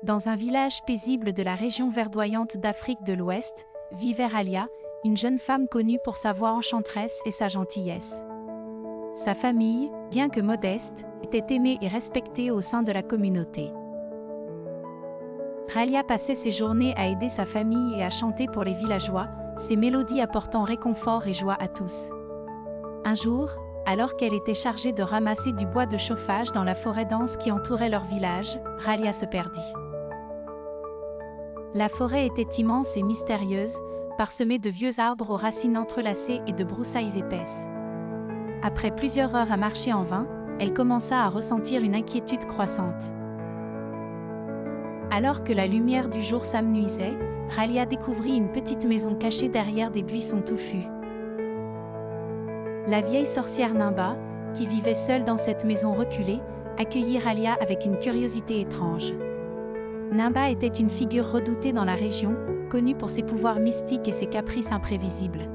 Dans un village paisible de la région verdoyante d'Afrique de l'Ouest, vivait Ralia, une jeune femme connue pour sa voix enchanteresse et sa gentillesse. Sa famille, bien que modeste, était aimée et respectée au sein de la communauté. Ralia passait ses journées à aider sa famille et à chanter pour les villageois, ses mélodies apportant réconfort et joie à tous. Un jour, alors qu'elle était chargée de ramasser du bois de chauffage dans la forêt dense qui entourait leur village, Ralia se perdit. La forêt était immense et mystérieuse, parsemée de vieux arbres aux racines entrelacées et de broussailles épaisses. Après plusieurs heures à marcher en vain, elle commença à ressentir une inquiétude croissante. Alors que la lumière du jour s'amenuisait, Ralia découvrit une petite maison cachée derrière des buissons touffus. La vieille sorcière Nimba, qui vivait seule dans cette maison reculée, accueillit Ralia avec une curiosité étrange. Nimba était une figure redoutée dans la région, connue pour ses pouvoirs mystiques et ses caprices imprévisibles.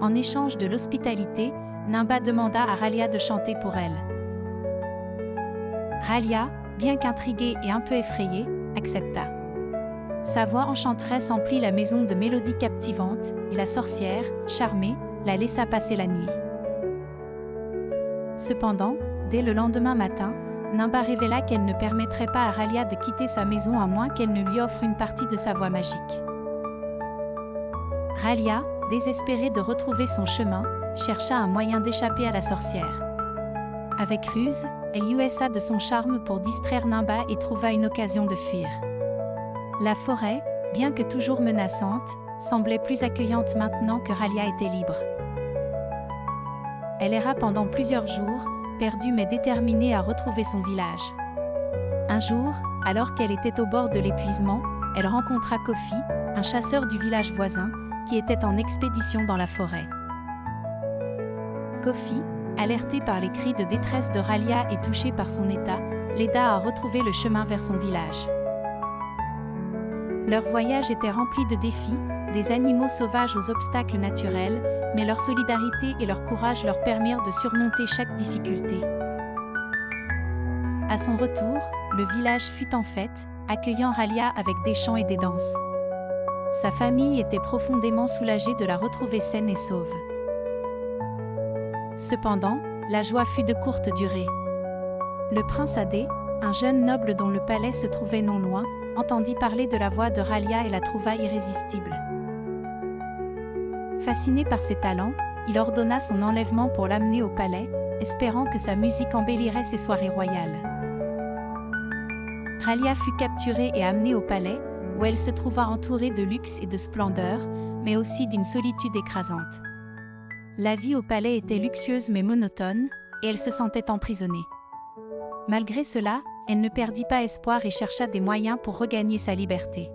En échange de l'hospitalité, Nimba demanda à Ralia de chanter pour elle. Ralia, bien qu'intriguée et un peu effrayée, accepta. Sa voix enchanteresse emplit la maison de mélodies captivantes, et la sorcière, charmée, la laissa passer la nuit. Cependant, dès le lendemain matin, Nimba révéla qu'elle ne permettrait pas à Ralia de quitter sa maison à moins qu'elle ne lui offre une partie de sa voix magique. Ralia, désespérée de retrouver son chemin, chercha un moyen d'échapper à la sorcière. Avec ruse, elle usa de son charme pour distraire Nimba et trouva une occasion de fuir. La forêt, bien que toujours menaçante, semblait plus accueillante maintenant que Ralia était libre. Elle erra pendant plusieurs jours, perdue mais déterminée à retrouver son village. Un jour, alors qu'elle était au bord de l'épuisement, elle rencontra Kofi, un chasseur du village voisin, qui était en expédition dans la forêt. Kofi, alerté par les cris de détresse de Ralia et touché par son état, l'aida à retrouver le chemin vers son village. Leur voyage était rempli de défis, des animaux sauvages aux obstacles naturels, mais leur solidarité et leur courage leur permirent de surmonter chaque difficulté. À son retour, le village fut en fête, accueillant Ralia avec des chants et des danses. Sa famille était profondément soulagée de la retrouver saine et sauve. Cependant, la joie fut de courte durée. Le prince Adé, un jeune noble dont le palais se trouvait non loin, entendit parler de la voix de Ralia et la trouva irrésistible. Fasciné par ses talents, il ordonna son enlèvement pour l'amener au palais, espérant que sa musique embellirait ses soirées royales. Ralia fut capturée et amenée au palais, où elle se trouva entourée de luxe et de splendeur, mais aussi d'une solitude écrasante. La vie au palais était luxueuse mais monotone, et elle se sentait emprisonnée. Malgré cela, elle ne perdit pas espoir et chercha des moyens pour regagner sa liberté.